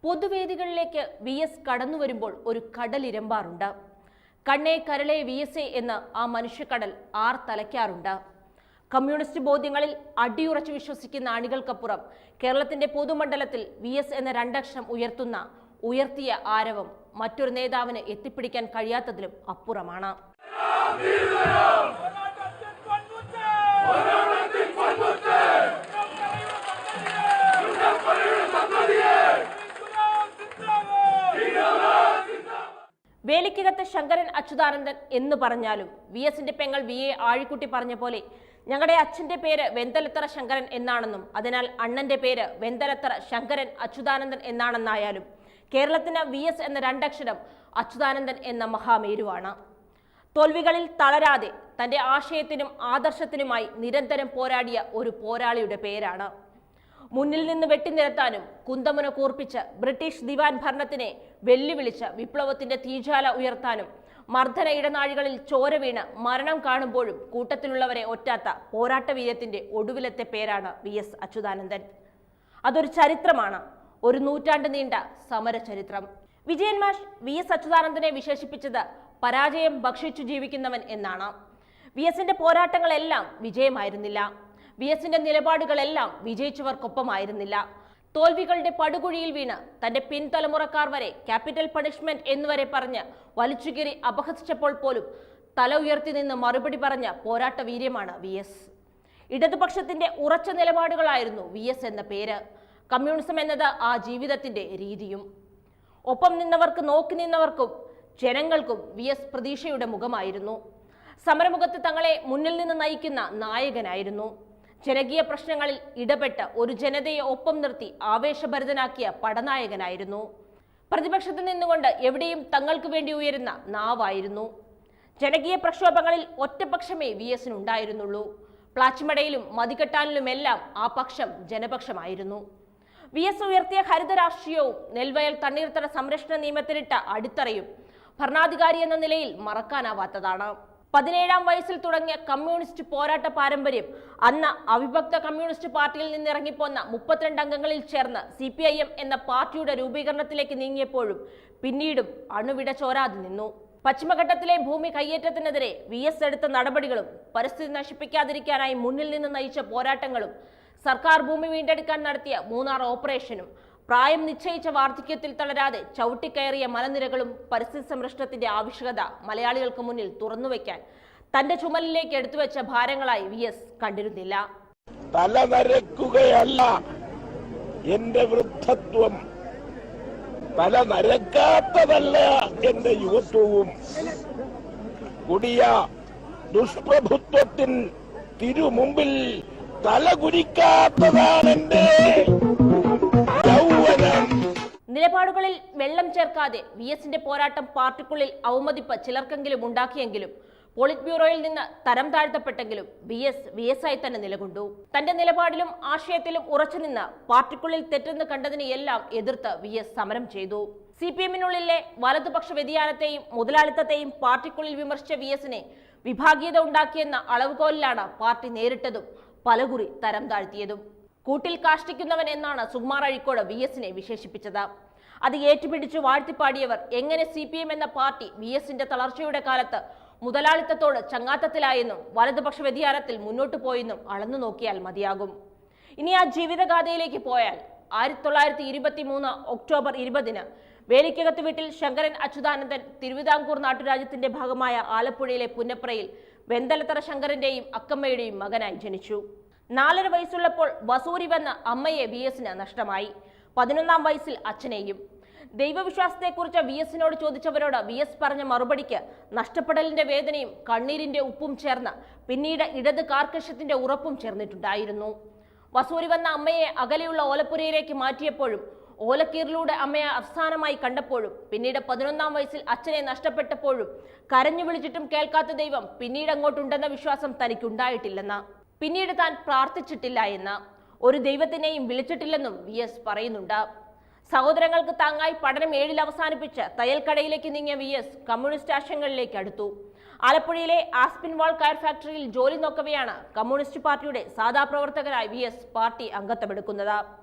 പൊതുവേദികളിലേക്ക് V S കടന്നു വരുമ്പോൾ ഒരു കടലിരമ്പാറുണ്ട്. കണ്ണേ കരളെ വി എസ് എ എന്ന് ആ മനുഷ്യക്കടൽ തലയ്ക്കാറുണ്ട്. കമ്മ്യൂണിസ്റ്റ് ബോധ്യങ്ങളിൽ അടിയുറച്ചു വിശ്വസിക്കുന്ന അണികൾക്കപ്പുറം കേരളത്തിന്റെ പൊതുമണ്ഡലത്തിൽ വി എസ് എന്ന രണ്ടക്ഷരം ഉയർത്തിയ ആരവം മറ്റൊരു നേതാവിന് എത്തിപ്പിടിക്കാൻ കഴിയാത്തതിലും അപ്പുറമാണ്. വേലിക്കകത്ത് ശങ്കരൻ അച്യുതാനന്ദൻ എന്ന് പറഞ്ഞാലും വി എസിന്റെ പെങ്ങൾ വി എ ആഴിക്കുട്ടി പറഞ്ഞ പോലെ ഞങ്ങളുടെ അച്ഛന്റെ പേര് വെന്തലത്തറ ശങ്കരൻ എന്നാണെന്നും അതിനാൽ അണ്ണന്റെ പേര് വെന്തലത്തറ ശങ്കരൻ അച്യുതാനന്ദൻ എന്നാണെന്നായാലും കേരളത്തിന് വി എസ് എന്ന രണ്ടക്ഷരം അച്യുതാനന്ദൻ എന്ന മഹാമേരുവാണ്. തോൽവികളിൽ തളരാതെ തന്റെ ആശയത്തിനും ആദർശത്തിനുമായി നിരന്തരം പോരാടിയ ഒരു പോരാളിയുടെ പേരാണ്. മുന്നിൽ നിന്ന് വെട്ടിനിരത്താനും കുന്തമുന കൂർപ്പിച്ച് ബ്രിട്ടീഷ് ദിവാൻ ഭരണത്തിനെ വെല്ലുവിളിച്ച് വിപ്ലവത്തിന്റെ തീജ്വാല ഉയർത്താനും മർദ്ദന ഇടനാഴികളിൽ ചോര വീണ് മരണം കാണുമ്പോഴും കൂട്ടത്തിലുള്ളവരെ ഒറ്റാത്ത പോരാട്ടവീര്യത്തിന്റെ ഒടുവിലത്തെ പേരാണ് വി എസ് അച്യുതാനന്ദൻ. അതൊരു ചരിത്രമാണ്, ഒരു നൂറ്റാണ്ട് നീണ്ട സമര ചരിത്രം. വിജയൻ മാഷ് വി എസ് അച്യുതാനന്ദനെ വിശേഷിപ്പിച്ചത് പരാജയം ഭക്ഷിച്ചു ജീവിക്കുന്നവൻ എന്നാണ്. വി എസിന്റെ പോരാട്ടങ്ങളെല്ലാം വിജയമായിരുന്നില്ല. വി എസിന്റെ നിലപാടുകളെല്ലാം വിജയിച്ചവർക്കൊപ്പമായിരുന്നില്ല. തോൽവികളുടെ പടുകുഴിയിൽ വീണ് തന്റെ പിൻതലമുറക്കാർ വരെ ക്യാപിറ്റൽ പണിഷ്മെന്റ് എന്നുവരെ പറഞ്ഞ് വലിച്ചുകീറി അപഹസിച്ചപ്പോൾ പോലും തല ഉയർത്തി നിന്ന് മറുപടി പറഞ്ഞ പോരാട്ട വീര്യമാണ് വി എസ്. ഇടതുപക്ഷത്തിന്റെ ഉറച്ച നിലപാടുകളായിരുന്നു വി എസ് എന്ന പേര്. കമ്മ്യൂണിസം എന്നത് ആ ജീവിതത്തിന്റെ രീതിയും. ഒപ്പം നിന്നവർക്ക് നോക്കി നിന്നവർക്കും ജനങ്ങൾക്കും വി എസ് പ്രതീക്ഷയുടെ മുഖമായിരുന്നു. സമരമുഖത്ത് തങ്ങളെ മുന്നിൽ നിന്ന് നയിക്കുന്ന നായകനായിരുന്നു. ജനകീയ പ്രശ്നങ്ങളിൽ ഇടപെട്ട് ഒരു ജനതയെ ഒപ്പം നിർത്തി ആവേശഭരിതനാക്കിയ പടനായകനായിരുന്നു. പ്രതിപക്ഷത്തിൽ നിന്നുകൊണ്ട് എവിടെയും തങ്ങൾക്ക് വേണ്ടി ഉയരുന്ന നാവായിരുന്നു. ജനകീയ പ്രക്ഷോഭങ്ങളിൽ ഒറ്റപക്ഷമേ വി എസിനുണ്ടായിരുന്നുള്ളൂ. പ്ലാച്ചിമടയിലും മതികെട്ടാനിലുമെല്ലാം ആ പക്ഷം ജനപക്ഷമായിരുന്നു. വി എസ് ഉയർത്തിയ ഹരിത രാഷ്ട്രീയവും നെൽവയൽ തണ്ണീർത്തട സംരക്ഷണ നിയമത്തിലിട്ട അടിത്തറയും ഭരണാധികാരി എന്ന നിലയിൽ മറക്കാനാവാത്തതാണ്. 17-ാം വയസ്സിൽ തുടങ്ങിയ കമ്മ്യൂണിസ്റ്റ് പോരാട്ട പാരമ്പര്യം അന്ന് അവിഭക്ത കമ്മ്യൂണിസ്റ്റ് പാർട്ടിയിൽ നിന്നിറങ്ങിപ്പോന്ന 32 അംഗങ്ങളിൽ ചേർന്ന് CPIM എന്ന പാർട്ടിയുടെ രൂപീകരണത്തിലേക്ക് നീങ്ങിയപ്പോഴും പിന്നീടും അണുവിട ചോരാതെ നിന്നു. പശ്ചിമഘട്ടത്തിലെ ഭൂമി കയ്യേറ്റത്തിനെതിരെ വി എസ് എടുത്ത നടപടികളും പരിസ്ഥിതി നശിപ്പിക്കാതിരിക്കാനായി മുന്നിൽ നിന്ന് നയിച്ച പോരാട്ടങ്ങളും സർക്കാർ ഭൂമി വീണ്ടെടുക്കാൻ നടത്തിയ മൂന്നാർ ഓപ്പറേഷനും പ്രായം നിശ്ചയിച്ച വാർദ്ധക്യത്തിൽ തളരാതെ ചവിട്ടിക്കയറിയ മലനിരകളും പരിസ്ഥിതി സംരക്ഷണത്തിന്റെ ആവശ്യകത മലയാളികൾക്ക് മുന്നിൽ തുറന്നുവെക്കാൻ തന്റെ ചുമലിലേക്ക് എടുത്തുവെച്ച ഭാരങ്ങളായി വി എസ് കണ്ടിരുന്നില്ല. തലനരക്കുകയല്ല എന്റെ വൃദ്ധത്വം, തലനരക്കാത്തതല്ല എന്റെ യുവത്വവും, കൊടിയ ദുഷ്പ്രഭുത്വത്തിൻ തിരുമുമ്പിൽ തലകുനിക്കാത്തതാണ് എന്റെ നിലപാടുകളിൽ വെള്ളം ചേർക്കാതെ വി എസിന്റെ പോരാട്ടം പാർട്ടിക്കുള്ളിൽ അവമതിപ്പ് ചിലർക്കെങ്കിലും ഉണ്ടാക്കിയെങ്കിലും പോളിറ്റ് ബ്യൂറോയിൽ നിന്ന് തരം താഴ്ത്തപ്പെട്ടെങ്കിലും വി എസ് ആയി തന്നെ നിലകൊണ്ടു. തന്റെ നിലപാടിലും ആശയത്തിലും ഉറച്ചുനിന്ന് പാർട്ടിക്കുള്ളിൽ തെറ്റെന്ന് കണ്ടതിനെ എല്ലാം എതിർത്ത് വി എസ് സമരം ചെയ്തു. CPM-നുള്ളിലെ വലതുപക്ഷ വ്യതിയാനത്തെയും മുതലാളിത്തത്തെയും പാർട്ടിക്കുള്ളിൽ വിമർശിച്ച വി എസിനെ വിഭാഗീയത ഉണ്ടാക്കിയെന്ന അളവുകോലിലാണ് പാർട്ടി നേരിട്ടതും പലകുറി തരം താഴ്ത്തിയതും. കൂട്ടിൽ കാഷ്ടിക്കുന്നവൻ എന്നാണ് സുകുമാർ അഴീക്കോട് വി എസിനെ വിശേഷിപ്പിച്ചത്. അത് ഏറ്റുപിടിച്ചു വാഴ്ത്തിപ്പാടിയവർ എങ്ങനെ CPM എന്ന പാർട്ടി വി എസിന്റെ തളർച്ചയുടെ കാലത്ത് മുതലാളിത്തത്തോട് ചങ്ങാത്തത്തിലായെന്നും വലതുപക്ഷ വ്യതിയാനത്തിൽ മുന്നോട്ടു പോയെന്നും അളന്നു നോക്കിയാൽ മതിയാകും. ഇനി ആ ജീവിതഗാഥയിലേക്ക് പോയാൽ 1923 ഒക്ടോബർ 20-ന് വേലിക്കകത്ത് വീട്ടിൽ ശങ്കരൻ അച്യുതാനന്ദൻ തിരുവിതാംകൂർ നാട്ടുരാജ്യത്തിന്റെ ഭാഗമായ ആലപ്പുഴയിലെ പുന്നപ്രയിൽ വെന്തലത്തറ ശങ്കരന്റെയും അക്കമ്മയുടെയും മകനായി ജനിച്ചു. 4.5 വയസ്സുള്ളപ്പോൾ വസൂരി വന്ന അമ്മയെ വി എസിന് നഷ്ടമായി. 11-ാം വയസ്സിൽ അച്ഛനെയും. ദൈവവിശ്വാസത്തെക്കുറിച്ച് വി എസിനോട് ചോദിച്ചവരോട് വി എസ് പറഞ്ഞ മറുപടിക്ക് നഷ്ടപ്പെടലിന്റെ വേദനയും കണ്ണീരിന്റെ ഉപ്പും ചേർന്ന് പിന്നീട് ഇടത് കാർക്കശ്യത്തിന്റെ ഉറപ്പും ചേർന്നിട്ടുണ്ടായിരുന്നു. വസൂരി വന്ന അമ്മയെ അകലെയുള്ള ഓലപ്പുരയിലേക്ക് മാറ്റിയപ്പോഴും ഓലക്കീറിലൂടെ അമ്മയെ അവസാനമായി കണ്ടപ്പോഴും പിന്നീട് 11-ാം വയസ്സിൽ അച്ഛനെ നഷ്ടപ്പെട്ടപ്പോഴും കരഞ്ഞു വിളിച്ചിട്ടും കേൾക്കാത്ത ദൈവം പിന്നീട് അങ്ങോട്ടുണ്ടെന്ന വിശ്വാസം തനിക്കുണ്ടായിട്ടില്ലെന്ന്, പിന്നീട് താൻ പ്രാർത്ഥിച്ചിട്ടില്ല എന്ന്, ഒരു ദൈവത്തിനെയും വിളിച്ചിട്ടില്ലെന്നും വി എസ് പറയുന്നുണ്ട്. സഹോദരങ്ങൾക്ക് താങ്ങായി പഠനം 7-ൽ അവസാനിപ്പിച്ച് തയ്യൽക്കടയിലേക്ക് നീങ്ങിയ വി എസ് കമ്മ്യൂണിസ്റ്റ് ആശയങ്ങളിലേക്ക് അടുത്തു. ആലപ്പുഴയിലെ ആസ്പിൻവാൾ കയർ ഫാക്ടറിയിൽ ജോലി നോക്കവെയാണ് കമ്മ്യൂണിസ്റ്റ് പാർട്ടിയുടെ സാധാ പ്രവർത്തകനായി വി എസ് പാർട്ടി അംഗത്വമെടുക്കുന്നത്.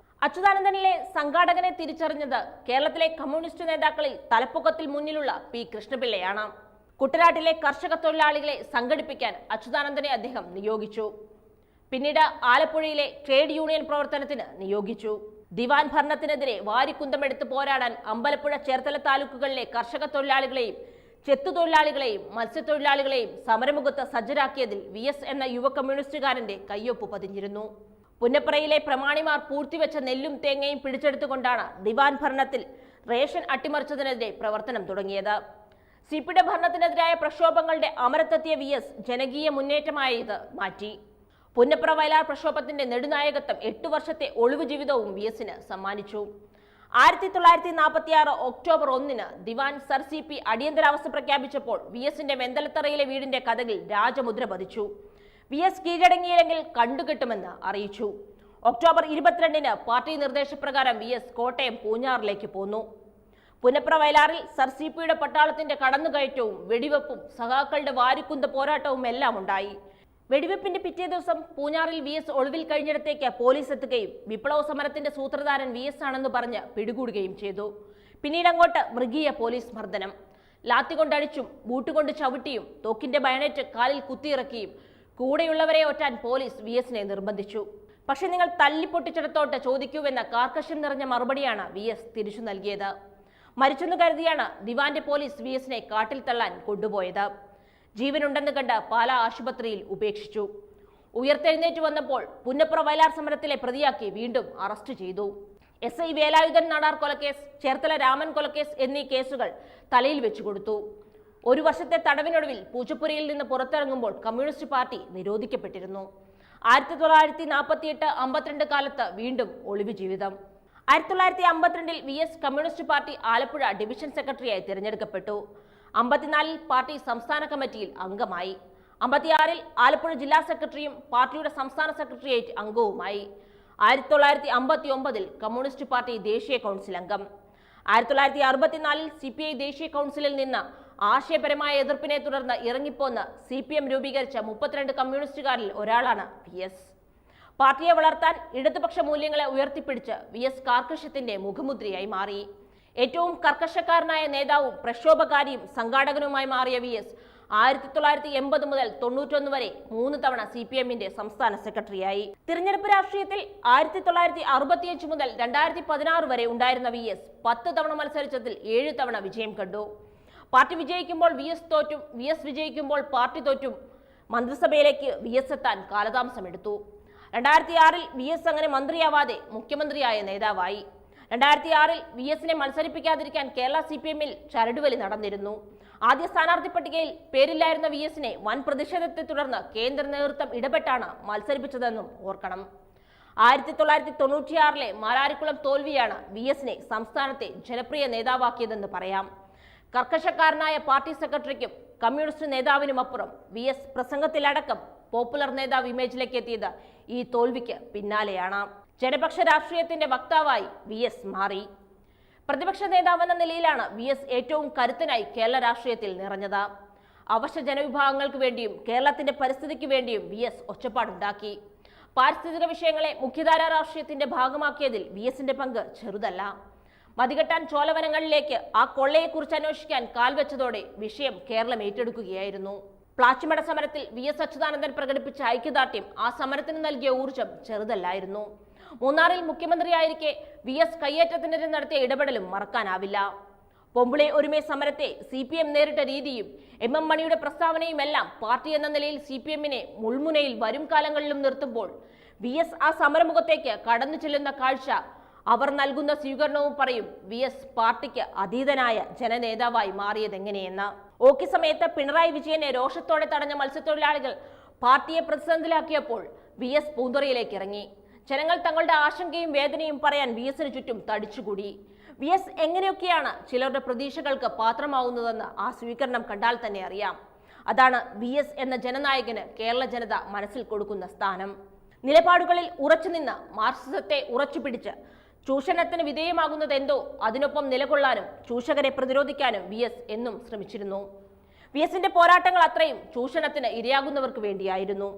അച്യുതാനന്ദനിലെ സംഘാടകനെ തിരിച്ചറിഞ്ഞത് കേരളത്തിലെ കമ്മ്യൂണിസ്റ്റ് നേതാക്കളിൽ തലപ്പൊക്കത്തിൽ മുന്നിലുള്ള പി കൃഷ്ണപിള്ളയാണ്. കുട്ടനാട്ടിലെ കർഷക തൊഴിലാളികളെ സംഘടിപ്പിക്കാൻ അച്യുതാനന്ദനെ അദ്ദേഹം നിയോഗിച്ചു. പിന്നീട് ആലപ്പുഴയിലെ ട്രേഡ് യൂണിയൻ പ്രവർത്തനത്തിന് നിയോഗിച്ചു. ദിവാൻ ഭരണത്തിനെതിരെ വാരിക്കുന്തമെടുത്ത് പോരാടാൻ അമ്പലപ്പുഴ ചേർത്തല താലൂക്കുകളിലെ കർഷക തൊഴിലാളികളെയും ചെത്തുതൊഴിലാളികളെയും മത്സ്യത്തൊഴിലാളികളെയും സമരമുഖത്ത് സജ്ജരാക്കിയതിൽ VS എന്ന യുവ കമ്മ്യൂണിസ്റ്റുകാരന്റെ കയ്യൊപ്പ് പതിഞ്ഞിരുന്നു. പുന്നപ്രയിലെ പ്രമാണിമാർ പൂഴ്ത്തിവെച്ച നെല്ലും തേങ്ങയും പിടിച്ചെടുത്തുകൊണ്ടാണ് ദിവാൻ ഭരണത്തിൽ റേഷൻ അട്ടിമറിച്ചതിനെതിരെ പ്രവർത്തനം തുടങ്ങിയത്. സിപിയുടെ ഭരണത്തിനെതിരായ പ്രക്ഷോഭങ്ങളുടെ അമരത്തെത്തിയ VS ജനകീയ മുന്നേറ്റമായ ഇത് മാറ്റി. പുന്നപ്ര വയലാർ പ്രക്ഷോഭത്തിന്റെ നെടുനായകത്വം 8 വർഷത്തെ ഒളിവു ജീവിതവും VSന് സമ്മാനിച്ചു. 1946 ഒക്ടോബർ 1 ദിവാൻ സർ CP അടിയന്തരാവസ്ഥ പ്രഖ്യാപിച്ചപ്പോൾ VSന്റെ വെന്തലത്തറയിലെ വീടിന്റെ കഥകിൽ രാജമുദ്ര പതിച്ചു. VS കീഴടങ്ങിയില്ലെങ്കിൽ കണ്ടുകെട്ടുമെന്ന് അറിയിച്ചു. ഒക്ടോബർ 22 പാർട്ടി നിർദ്ദേശപ്രകാരം VS കോട്ടയം പൂഞ്ഞാറിലേക്ക് പോന്നു. പുന്നപ്ര വയലാറിൽ സർ CPയുടെ പട്ടാളത്തിന്റെ കടന്നുകയറ്റവും വെടിവെപ്പും സഖാക്കളുടെ വാരിക്കുന്ത പോരാട്ടവും എല്ലാം ഉണ്ടായി. വെടിവെപ്പിന്റെ പിറ്റേ ദിവസം പൂഞ്ഞാറിൽ VS ഒളിവിൽ കഴിഞ്ഞിടത്തേക്ക് പോലീസ് എത്തുകയും വിപ്ലവ സമരത്തിന്റെ സൂത്രധാരൻ VS ആണെന്ന് പറഞ്ഞ് പിടികൂടുകയും ചെയ്തു. പിന്നീട് അങ്ങോട്ട് മൃഗീയ പോലീസ് മർദ്ദനം. ലാത്തികൊണ്ടടിച്ചും ബൂട്ടുകൊണ്ട് ചവിട്ടിയും തോക്കിന്റെ ബയണറ്റ് കാലിൽ കുത്തിയിറക്കിയും കൂടെയുള്ളവരെ ഒറ്റാൻ പോലീസ് VSനെ നിർബന്ധിച്ചു. പക്ഷെ നിങ്ങൾ തല്ലിപ്പൊട്ടിച്ചിടത്തോട്ട് ചോദിക്കൂവെന്ന കാർക്കശ്യം നിറഞ്ഞ മറുപടിയാണ് VS തിരിച്ചു നൽകിയത്. മരിച്ചെന്ന് കരുതിയാണ് ദിവാന്റെ പോലീസ് VSനെ കാട്ടിൽ തള്ളാൻ കൊണ്ടുപോയത്. ജീവനുണ്ടെന്ന് കണ്ട് പാലാ ആശുപത്രിയിൽ ഉപേക്ഷിച്ചു. ഉയർത്തെഴുന്നേറ്റ് വന്നപ്പോൾ പുന്നപ്ര വയലാർ സമരത്തിലെ പ്രതിയാക്കി വീണ്ടും അറസ്റ്റ് ചെയ്തു. SI വേലായുധൻ നാടാർ കൊലക്കേസ്, ചേർത്തല രാമൻ കൊലക്കേസ് എന്നീ കേസുകൾ തലയിൽ വെച്ചു കൊടുത്തു. 1 വർഷത്തെ തടവിനൊടുവിൽ പൂജപ്പുരയിൽ നിന്ന് പുറത്തിറങ്ങുമ്പോൾ കമ്മ്യൂണിസ്റ്റ് പാർട്ടി നിരോധിക്കപ്പെട്ടിരുന്നു. 1948-52 കാലത്ത് വീണ്ടും ഒളിവു ജീവിതം. 1952 VS communist party Alappuzha division സെക്രട്ടറിയായി തിരഞ്ഞെടുക്കപ്പെട്ടു. 54 പാർട്ടി സംസ്ഥാന കമ്മിറ്റിയിൽ അംഗമായി. 56 ആലപ്പുഴ ജില്ലാ സെക്രട്ടറിയും പാർട്ടിയുടെ സംസ്ഥാന സെക്രട്ടേറിയറ്റ് അംഗവുമായി. 1959 കമ്മ്യൂണിസ്റ്റ് പാർട്ടി ദേശീയ കൗൺസിൽ അംഗം. 1964 CPI ദേശീയ കൗൺസിലിൽ നിന്ന് ആശയപരമായ എതിർപ്പിനെ തുടർന്ന് ഇറങ്ങിപ്പോന്ന് CPM രൂപീകരിച്ച 32 കമ്മ്യൂണിസ്റ്റുകാരിൽ ഒരാളാണ് VS. പാർട്ടിയെ വളർത്താൻ ഇടതുപക്ഷ മൂല്യങ്ങളെ ഉയർത്തിപ്പിടിച്ച് VS കാർക്കശ്യത്തിന്റെ മുഖമുദ്രയായി മാറി. ഏറ്റവും കർക്കശക്കാരനായ നേതാവും പ്രക്ഷോഭകാരിയും സംഘാടകനുമായി മാറിയ VS 1980 മുതൽ 91 വരെ 3 തവണ CPMന്റെ സംസ്ഥാന സെക്രട്ടറിയായി. തിരഞ്ഞെടുപ്പ് രാഷ്ട്രീയത്തിൽ 1965 മുതൽ 2016 വരെ ഉണ്ടായിരുന്ന VS 10 തവണ മത്സരിച്ചതിൽ 7 തവണ വിജയം കണ്ടു. പാർട്ടി വിജയിക്കുമ്പോൾ VS തോറ്റും, VS വിജയിക്കുമ്പോൾ പാർട്ടി തോറ്റും. മന്ത്രിസഭയിലേക്ക് VS എത്താൻ കാലതാമസമെടുത്തു. 2006 VS അങ്ങനെ മന്ത്രിയാവാതെ മുഖ്യമന്ത്രിയായ നേതാവായി. 2006 VSനെ മത്സരിപ്പിക്കാതിരിക്കാൻ കേരള CPMൽ ചരടുവലി നടന്നിരുന്നു. ആദ്യ സ്ഥാനാർത്ഥി പട്ടികയിൽ പേരില്ലായിരുന്ന VSനെ വൻ പ്രതിഷേധത്തെ തുടർന്ന് കേന്ദ്ര നേതൃത്വം ഇടപെട്ടാണ് മത്സരിപ്പിച്ചതെന്നും ഓർക്കണം. 1996 മാരാരിക്കുളം തോൽവിയാണ് VSനെ സംസ്ഥാനത്തെ ജനപ്രിയ നേതാവാക്കിയതെന്ന് പറയാം. കർക്കശക്കാരനായ പാർട്ടി സെക്രട്ടറിക്കും കമ്മ്യൂണിസ്റ്റ് നേതാവിനുമപ്പുറം VS പ്രസംഗത്തിലടക്കം പോപ്പുലർ നേതാവ് ഇമേജിലേക്ക് എത്തിയത് ഈ തോൽവിക്ക് പിന്നാലെയാണ്. ജനപക്ഷ രാഷ്ട്രീയത്തിന്റെ വക്താവായി VS മാറി. പ്രതിപക്ഷ നേതാവെന്ന നിലയിലാണ് VS ഏറ്റവും കരുത്തനായി കേരള രാഷ്ട്രീയത്തിൽ നിറഞ്ഞത്. അവശ്യ ജനവിഭാഗങ്ങൾക്ക് വേണ്ടിയും കേരളത്തിന്റെ പരിസ്ഥിതിക്ക് വേണ്ടിയും VS ഒച്ചപ്പാടുണ്ടാക്കി. പാരിസ്ഥിതിക വിഷയങ്ങളെ മുഖ്യധാരാ രാഷ്ട്രീയത്തിന്റെ ഭാഗമാക്കിയതിൽ VSന്റെ പങ്ക് ചെറുതല്ല. മതികെട്ടാൻ ചോലവനങ്ങളിലേക്ക് ആ കൊള്ളയെക്കുറിച്ച് അന്വേഷിക്കാൻ കാൽവെച്ചതോടെ വിഷയം കേരളം ഏറ്റെടുക്കുകയായിരുന്നു. പ്ലാച്ചിമട സമരത്തിൽ VS അച്യുതാനന്ദൻ പ്രകടിപ്പിച്ച ഐക്യദാർഢ്യം ആ സമരത്തിന് നൽകിയ ഊർജം ചെറുതല്ലായിരുന്നു. മൂന്നാറിൽ മുഖ്യമന്ത്രിയായിരിക്കെ VS കയ്യേറ്റത്തിനെതിരെ നടത്തിയ ഇടപെടലും മറക്കാനാവില്ല. പൊമ്പിളെ ഒരുമേ സമരത്തെ CPM നേരിട്ട രീതിയും MM മണിയുടെ പ്രസ്താവനയുമെല്ലാം പാർട്ടി എന്ന നിലയിൽ CPMനെ മുൾമുനയിൽ വരും കാലങ്ങളിലും നിർത്തുമ്പോൾ VS ആ സമരമുഖത്തേക്ക് കടന്നു ചെല്ലുന്ന കാഴ്ച, അവർ നൽകുന്ന സ്വീകരണവും പറയും VS പാർട്ടിക്ക് അതീതനായ ജനനേതാവായി മാറിയതെങ്ങനെയെന്ന്. ഓക്കി സമയത്ത് പിണറായി വിജയനെ രോഷത്തോടെ തടഞ്ഞ മത്സ്യത്തൊഴിലാളികൾ പാർട്ടിയെ പ്രതിസന്ധിയിലാക്കിയപ്പോൾ VS പൂന്തുറയിലേക്ക് ഇറങ്ങി. ജനങ്ങൾ തങ്ങളുടെ ആശങ്കയും വേദനയും പറയാൻ VSന് ചുറ്റും തടിച്ചുകൂടി. VS എങ്ങനെയൊക്കെയാണ് ചിലരുടെ പ്രതീക്ഷകൾക്ക് പാത്രമാവുന്നതെന്ന് ആ സ്വീകരണം കണ്ടാൽ തന്നെ അറിയാം. അതാണ് VS എന്ന ജനനായകന് കേരള ജനത മനസ്സിൽ കൊടുക്കുന്ന സ്ഥാനം. നിലപാടുകളിൽ ഉറച്ചുനിന്ന് മാർക്സിസത്തെ ഉറച്ചുപിടിച്ച് ചൂഷണത്തിന് വിധേയമാകുന്നത് എന്തോ അതിനൊപ്പം നിലകൊള്ളാനും ചൂഷകരെ പ്രതിരോധിക്കാനും VS എന്നും ശ്രമിച്ചിരുന്നു. VSന്റെ പോരാട്ടങ്ങൾ അത്രയും ചൂഷണത്തിന് ഇരയാകുന്നവർക്ക് വേണ്ടിയായിരുന്നു.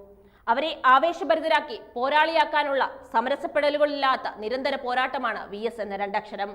അവരെ ആവേശഭരിതരാക്കി പോരാളിയാക്കാനുള്ള സമരസപ്പെടലുകളില്ലാത്ത നിരന്തര പോരാട്ടമാണ് VS എന്ന രണ്ടക്ഷരം.